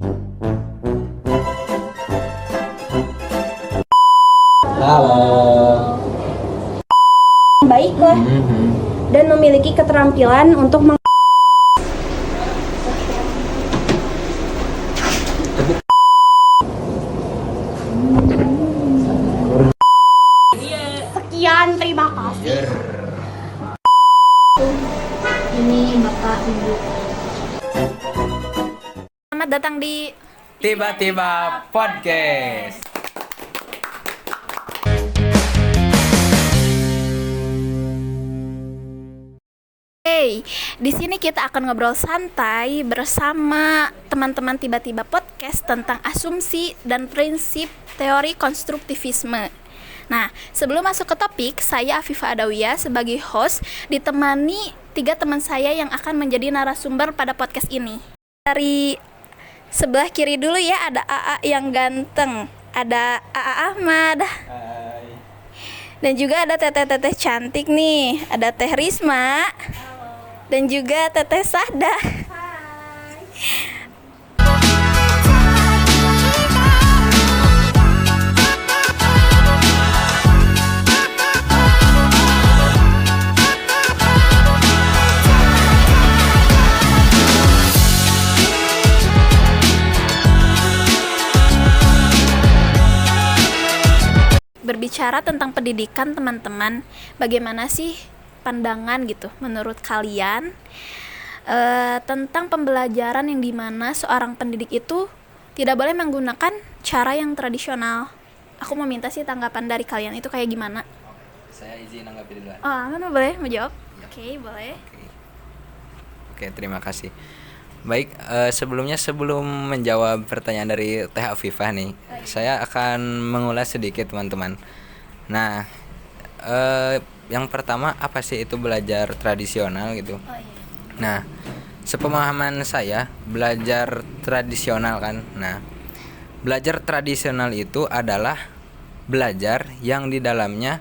Halo. Baiklah dan memiliki keterampilan untuk sekian, terima kasih. Ini Bapak Ibu. Selamat datang di Tiba-tiba podcast. di sini kita akan ngobrol santai bersama teman-teman Tiba-tiba podcast tentang asumsi dan prinsip teori konstruktivisme. Nah, sebelum masuk ke topik, saya Afifah Adawiyah sebagai host ditemani 3 teman saya yang akan menjadi narasumber pada podcast ini. Dari sebelah kiri dulu ya, ada AA yang ganteng, ada AA Ahmad. Hai. Dan juga ada teteh-teteh cantik nih, ada Teh Risma. Dan juga Teteh Sada. Berbicara tentang pendidikan, teman-teman, bagaimana sih pandangan gitu menurut kalian tentang pembelajaran yang dimana seorang pendidik itu tidak boleh menggunakan cara yang tradisional? Aku mau minta sih tanggapan dari kalian, itu kayak gimana? Saya izin nanggapi duluan. Mana boleh mau jawab? Oke, boleh. Oke, terima kasih. Baik, sebelum menjawab pertanyaan dari Teh Afifah nih, saya akan mengulas sedikit, teman-teman. Nah, yang pertama, apa sih itu belajar tradisional gitu? Nah, sepemahaman saya, belajar tradisional kan. Nah, belajar tradisional itu adalah belajar yang di dalamnya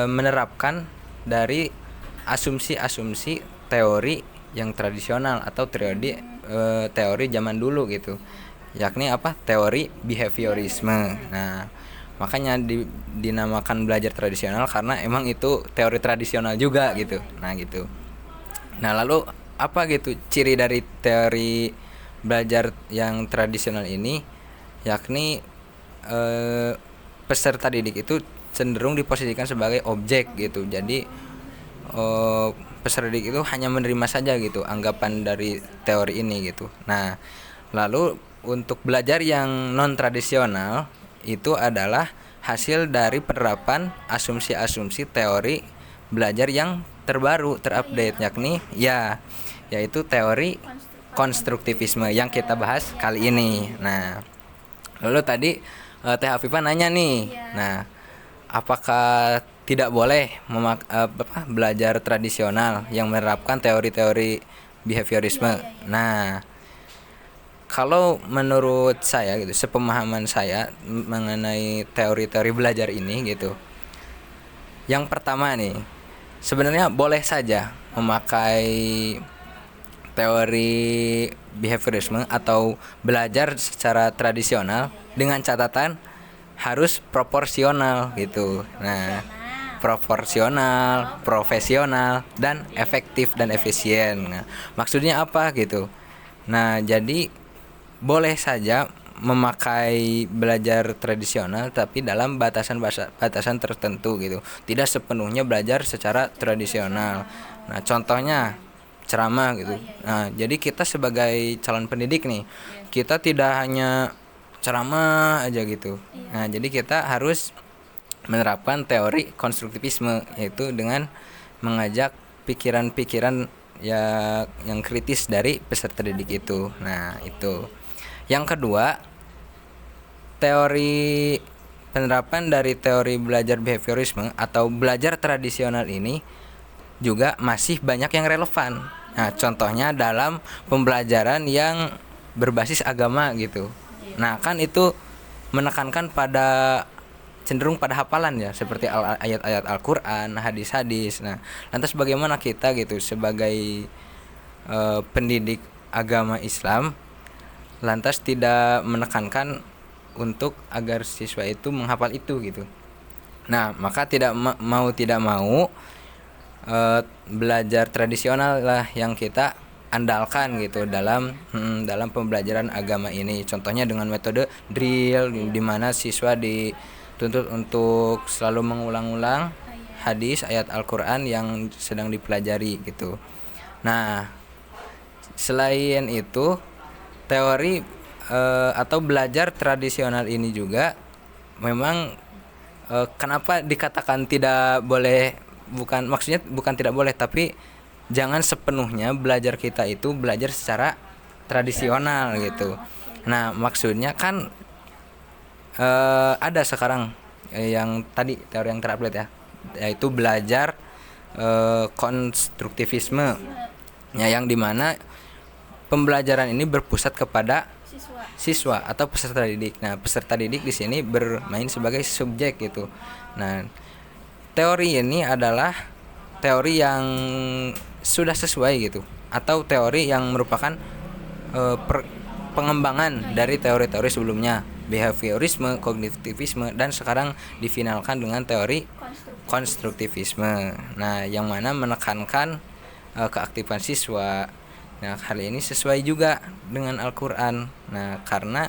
menerapkan dari asumsi-asumsi teori yang tradisional atau teori zaman dulu gitu. Yakni apa? Teori behaviorisme. Nah, makanya dinamakan belajar tradisional karena emang itu teori tradisional juga gitu. Nah, gitu. Nah, lalu apa gitu ciri dari teori belajar yang tradisional ini? Yakni peserta didik itu cenderung diposisikan sebagai objek gitu. Jadi peserta didik itu hanya menerima saja gitu anggapan dari teori ini gitu. Nah, lalu untuk belajar yang non tradisional itu adalah hasil dari penerapan asumsi-asumsi teori belajar yang terbaru, terupdate, yakni yaitu teori konstruktivisme yang kita bahas kali ini. Nah, lalu tadi Teh Afifah nanya nih. Nah, apakah tidak boleh belajar tradisional yang menerapkan teori-teori behaviorisme? Nah, kalau menurut saya gitu, sepemahaman saya mengenai teori-teori belajar ini gitu. Yang pertama nih, sebenarnya boleh saja memakai teori behaviorisme atau belajar secara tradisional dengan catatan harus proporsional gitu. Nah, proporsional, profesional, dan efektif dan efisien. Nah, maksudnya apa gitu? Nah, jadi boleh saja memakai belajar tradisional tapi dalam batasan tertentu gitu. Tidak sepenuhnya belajar secara tradisional. Nah, contohnya ceramah gitu. Nah, jadi kita sebagai calon pendidik nih, kita tidak hanya ceramah aja gitu. Nah, jadi kita harus menerapkan teori konstruktivisme, yaitu dengan mengajak pikiran-pikiran yang kritis dari peserta didik itu. Nah, itu. Yang kedua, penerapan dari teori belajar behaviorisme atau belajar tradisional ini juga masih banyak yang relevan. Nah, contohnya dalam pembelajaran yang berbasis agama gitu. Nah, kan itu menekankan cenderung pada hafalan ya, seperti ayat-ayat Al-Qur'an, hadis-hadis. Nah, lantas bagaimana kita gitu sebagai pendidik agama Islam lantas tidak menekankan untuk agar siswa itu menghafal itu gitu. Nah, maka tidak mau belajar tradisional lah yang kita andalkan gitu dalam pembelajaran agama ini. Contohnya dengan metode drill di mana siswa dituntut untuk selalu mengulang-ulang hadis ayat Al-Qur'an yang sedang dipelajari gitu. Nah, selain itu teori atau belajar tradisional ini juga memang kenapa dikatakan tidak boleh, maksudnya bukan tidak boleh, tapi jangan sepenuhnya belajar kita itu belajar secara tradisional gitu. Nah, maksudnya kan ada sekarang yang tadi teori yang terupdate ya, yaitu belajar konstruktivisme ya, yang dimana pembelajaran ini berpusat kepada siswa atau peserta didik. Nah, peserta didik di sini bermain sebagai subjek gitu. Nah, teori ini adalah teori yang sudah sesuai gitu, atau teori yang merupakan pengembangan dari teori-teori sebelumnya, behaviorisme, kognitivisme, dan sekarang difinalkan dengan teori konstruktivisme. Nah, yang mana menekankan keaktifan siswa. Nah, hal ini sesuai juga dengan Al-Qur'an. Nah, karena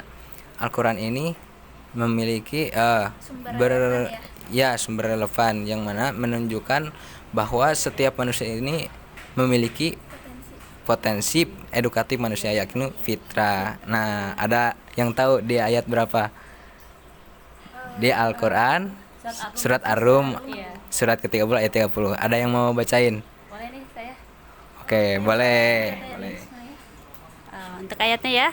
Al-Qur'an ini memiliki sumber relevan yang mana menunjukkan bahwa setiap manusia ini memiliki potensi edukatif manusia, yakni fitrah. Nah, ada yang tahu di ayat berapa? Di Al-Qur'an surat Ar-Rum surat ke-30 ayat 30. Ada yang mau bacain? Boleh nih saya. Oke, boleh. Untuk ayatnya ya.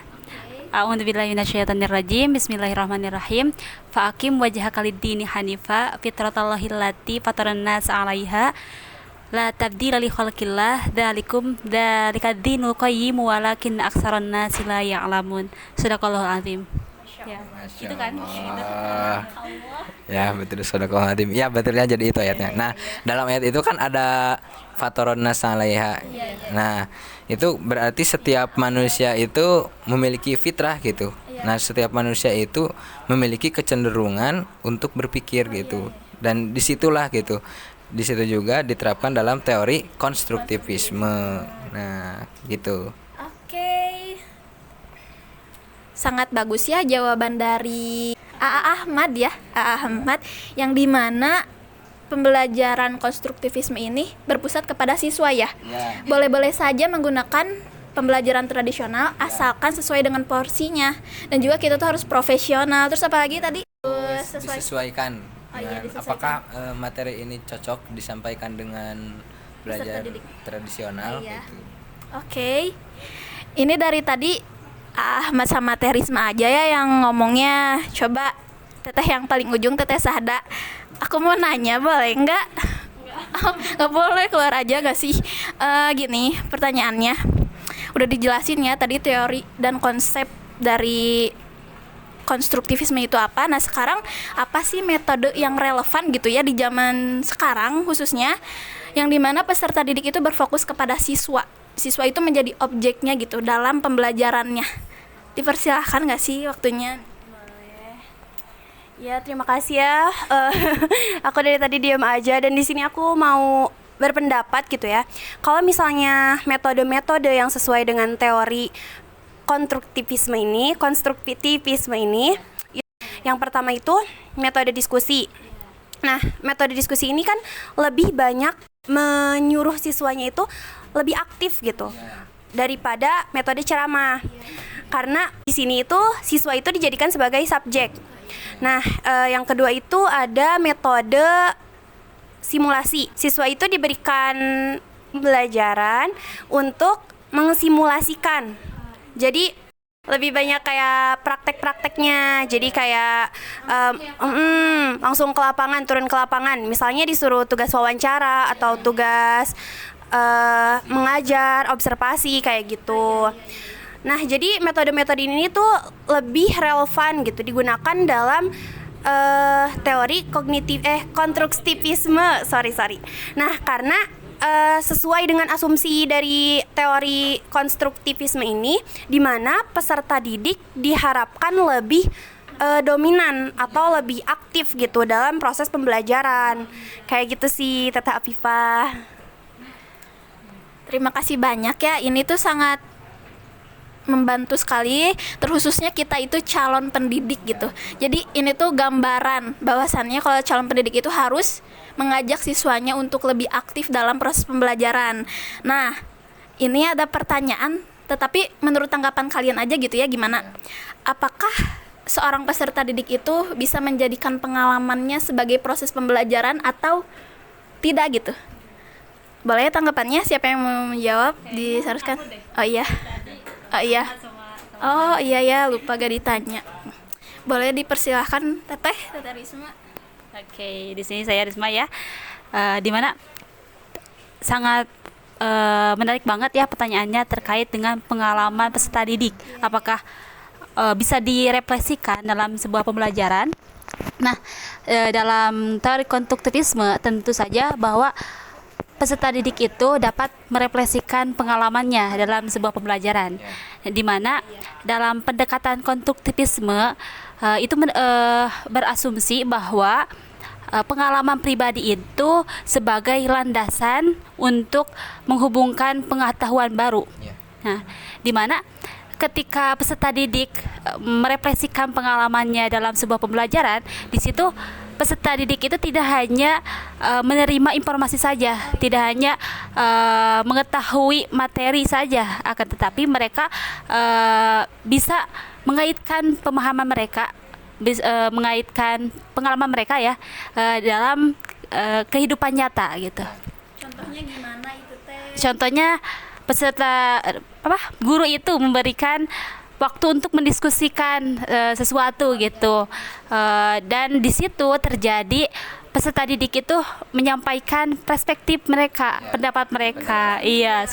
A'udzubillahi minasyaitonirrajim. Bismillahirrahmanirrahim. Fa'aqim wajhaka lid-dini hanifa fitratallahi allati fataran nas 'alaiha la tabdila li khalqillah dzalikad dinul qayyim walakin aksaran nasi la ya'lamun. Shadaqallahul azim. Ya, itu kan. Ya, betul, Shadaqallahul azim. Ya, betulnya jadi itu ayatnya. Nah, dalam ayat itu kan ada fataran nas 'alaiha. Nah, itu berarti setiap manusia itu memiliki fitrah gitu. Nah, setiap manusia itu memiliki kecenderungan untuk berpikir gitu. Dan disitulah gitu, di situ juga diterapkan dalam teori konstruktivisme. Nah, gitu. Oke. Sangat bagus ya jawaban dari AA Ahmad ya, AA Ahmad, yang dimana pembelajaran konstruktivisme ini berpusat kepada siswa ya. Boleh-boleh saja menggunakan pembelajaran tradisional asalkan sesuai dengan porsinya, dan juga kita tuh harus profesional. Terus apa lagi tadi? Disesuaikan. Disesuaikan. Apakah materi ini cocok disampaikan dengan belajar tradisional gitu. Oke. Ini dari tadi Ahmad sama Terisma aja ya yang ngomongnya. Coba teteh yang paling ujung, Teteh Sahda. Aku mau nanya, boleh nggak? Nggak boleh, keluar aja gak sih? Gini pertanyaannya, udah dijelasin ya tadi teori dan konsep dari konstruktivisme itu apa. Nah, sekarang apa sih metode yang relevan gitu ya di zaman sekarang khususnya, yang dimana peserta didik itu berfokus kepada siswa itu menjadi objeknya gitu dalam pembelajarannya. Dipersilahkan nggak sih waktunya? Ya, terima kasih ya. Aku dari tadi diam aja, dan di sini aku mau berpendapat gitu ya. Kalau misalnya metode-metode yang sesuai dengan teori konstruktivisme ini, yang pertama itu metode diskusi. Nah, metode diskusi ini kan lebih banyak menyuruh siswanya itu lebih aktif gitu daripada metode ceramah. Karena di sini itu siswa itu dijadikan sebagai subjek. Nah, yang kedua itu ada metode simulasi. Siswa itu diberikan pembelajaran untuk mengsimulasikan. Jadi lebih banyak kayak praktek-prakteknya. Jadi kayak langsung ke lapangan, turun ke lapangan. Misalnya disuruh tugas wawancara atau tugas mengajar, observasi kayak gitu. Nah, jadi metode-metode ini tuh lebih relevan gitu digunakan dalam teori konstruktivisme. Sorry. Nah, karena sesuai dengan asumsi dari teori konstruktivisme ini, di mana peserta didik diharapkan lebih dominan atau lebih aktif gitu dalam proses pembelajaran. Kayak gitu sih, Teteh Afifah. Terima kasih banyak ya. Ini tuh sangat membantu sekali, terkhususnya kita itu calon pendidik gitu. Jadi ini tuh gambaran bahwasannya kalau calon pendidik itu harus mengajak siswanya untuk lebih aktif dalam proses pembelajaran. Nah, ini ada pertanyaan, tetapi menurut tanggapan kalian aja gitu ya, gimana? Apakah seorang peserta didik itu bisa menjadikan pengalamannya sebagai proses pembelajaran atau tidak gitu? Boleh tanggapannya, siapa yang mau menjawab? Diharuskan. Oh iya. Oh iya. Oh iya ya, lupa gak ditanya. Boleh dipersilahkan Teteh Risma. Oke, di sini saya Risma ya. Di mana sangat menarik banget ya pertanyaannya terkait dengan pengalaman peserta didik. Apakah bisa direfleksikan dalam sebuah pembelajaran? Nah, dalam teori konstruktivisme tentu saja bahwa peserta didik itu dapat merefleksikan pengalamannya dalam sebuah pembelajaran, di mana dalam pendekatan konstruktivisme itu berasumsi bahwa pengalaman pribadi itu sebagai landasan untuk menghubungkan pengetahuan baru. Nah, di mana ketika peserta didik merefleksikan pengalamannya dalam sebuah pembelajaran, di situ peserta didik itu tidak hanya menerima informasi saja, tidak hanya mengetahui materi saja, akan tetapi mereka bisa mengaitkan pemahaman mereka, mengaitkan pengalaman mereka ya dalam kehidupan nyata gitu. Contohnya gimana itu Teh? Contohnya peserta guru itu memberikan waktu untuk mendiskusikan sesuatu gitu, dan di situ terjadi peserta didik itu menyampaikan perspektif mereka, pendapat mereka, iya,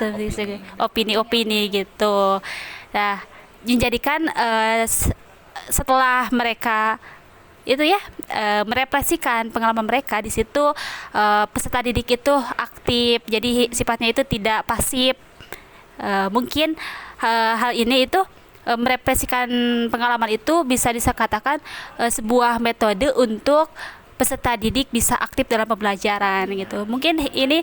opini-opini gitu. Nah, menjadikan setelah mereka itu ya merefleksikan pengalaman mereka, di situ peserta didik itu aktif, jadi sifatnya itu tidak pasif. Mungkin hal ini itu merefleksikan pengalaman itu bisa dikatakan sebuah metode untuk peserta didik bisa aktif dalam pembelajaran gitu. Mungkin ini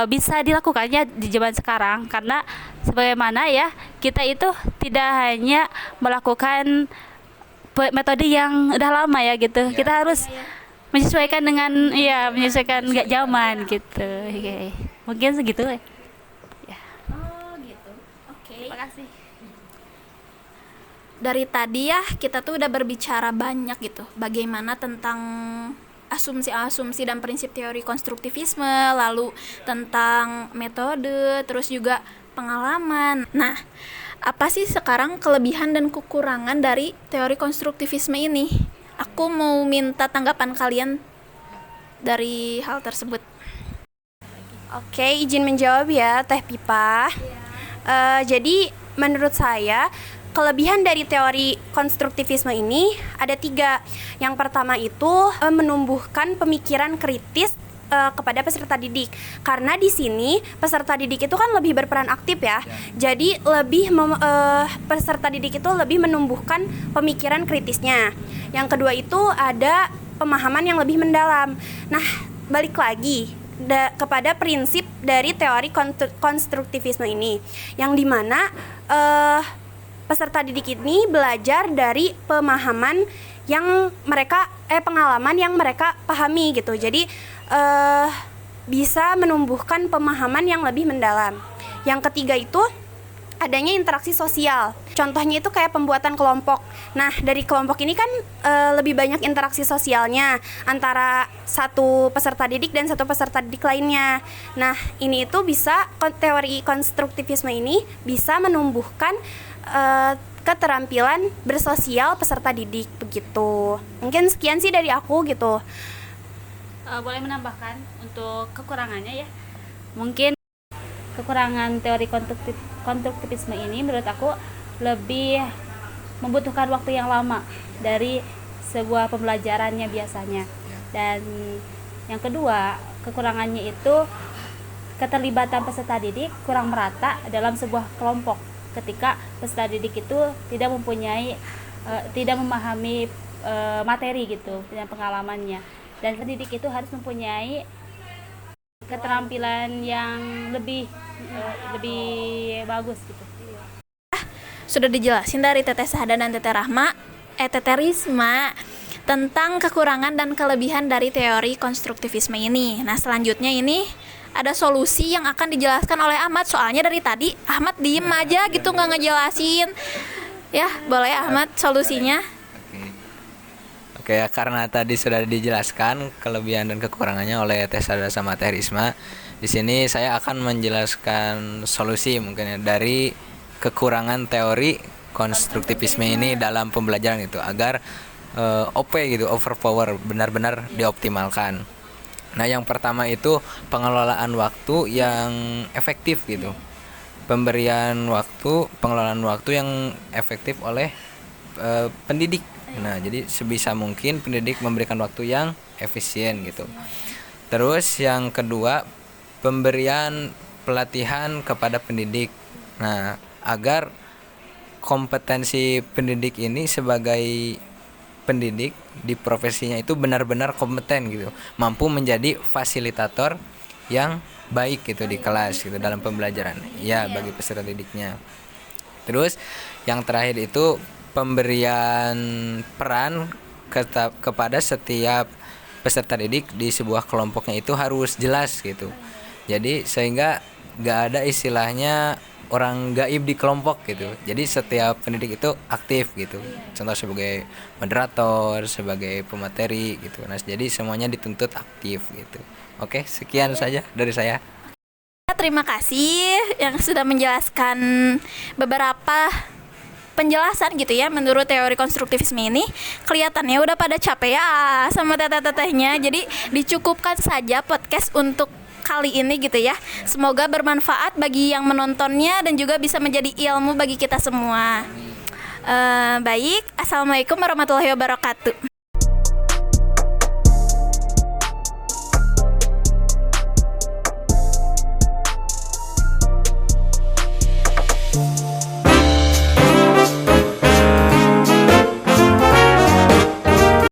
bisa dilakukannya di zaman sekarang, karena sebagaimana ya, kita itu tidak hanya melakukan metode yang udah lama ya gitu. Kita harus menyesuaikan dengan menyesuaikan nggak zaman gitu. Oke. Mungkin segitu ya. Oh gitu. Oke. Terima kasih. Dari tadi ya kita tuh udah berbicara banyak gitu, bagaimana tentang asumsi-asumsi dan prinsip teori konstruktivisme, lalu tentang metode, terus juga pengalaman. Nah, apa sih sekarang kelebihan dan kekurangan dari teori konstruktivisme ini? Aku mau minta tanggapan kalian dari hal tersebut. Oke, izin menjawab ya Teh Pipa. Jadi menurut saya kelebihan dari teori konstruktivisme ini ada 3. Yang pertama itu menumbuhkan pemikiran kritis kepada peserta didik, karena di sini peserta didik itu kan lebih berperan aktif ya. Jadi lebih peserta didik itu lebih menumbuhkan pemikiran kritisnya. Yang kedua itu ada pemahaman yang lebih mendalam. Nah, balik lagi kepada prinsip dari teori konstruktivisme ini, yang dimana peserta didik ini belajar dari pemahaman yang mereka pengalaman yang mereka pahami gitu. Jadi bisa menumbuhkan pemahaman yang lebih mendalam. Yang ketiga itu adanya interaksi sosial. Contohnya itu kayak pembuatan kelompok. Nah, dari kelompok ini kan lebih banyak interaksi sosialnya antara satu peserta didik dan satu peserta didik lainnya. Nah, ini itu bisa, teori konstruktivisme ini bisa menumbuhkan keterampilan bersosial peserta didik begitu. Mungkin sekian sih dari aku gitu. Boleh menambahkan untuk kekurangannya ya. Mungkin kekurangan teori konstruktivisme ini menurut aku lebih membutuhkan waktu yang lama dari sebuah pembelajarannya biasanya. Dan yang kedua, kekurangannya itu keterlibatan peserta didik kurang merata dalam sebuah kelompok ketika peserta didik itu tidak memahami materi gitu dan pengalamannya, dan pendidik itu harus mempunyai keterampilan yang lebih bagus gitu. Sudah dijelasin dari Teteh Sahada dan Teteh Risma tentang kekurangan dan kelebihan dari teori konstruktivisme ini. Nah, selanjutnya ini ada solusi yang akan dijelaskan oleh Ahmad. Soalnya dari tadi Ahmad diem aja gitu, nggak ngejelasin. Ya, boleh Ahmad solusinya. Oke, ya, karena tadi sudah dijelaskan kelebihan dan kekurangannya oleh Teh Sada sama Teh Risma. Di sini saya akan menjelaskan solusi mungkin ya, dari kekurangan teori konstruktivisme ini dalam pembelajaran itu agar OP gitu, overpower, benar-benar dioptimalkan. Nah, yang pertama itu pengelolaan waktu yang efektif gitu. Pengelolaan waktu yang efektif oleh pendidik. Nah, jadi sebisa mungkin pendidik memberikan waktu yang efisien gitu. Terus yang kedua, pemberian pelatihan kepada pendidik. Nah, agar kompetensi pendidik ini sebagai pendidik di profesinya itu benar-benar kompeten gitu, mampu menjadi fasilitator yang baik gitu di kelas gitu dalam pembelajaran ya bagi peserta didiknya. Terus yang terakhir itu pemberian peran kepada setiap peserta didik di sebuah kelompoknya itu harus jelas gitu. Jadi sehingga gak ada istilahnya orang gaib di kelompok gitu. Jadi setiap pendidik itu aktif gitu. Contoh sebagai moderator, sebagai pemateri gitu. Nah, jadi semuanya dituntut aktif gitu. Oke, sekian saja dari saya. Terima kasih yang sudah menjelaskan beberapa penjelasan gitu ya menurut teori konstruktivisme ini. Kelihatannya udah pada capek ya sama teteh-tetehnya. Jadi dicukupkan saja podcast untuk kali ini gitu ya. Semoga bermanfaat bagi yang menontonnya dan juga bisa menjadi ilmu bagi kita semua. Baik, assalamualaikum warahmatullahi wabarakatuh.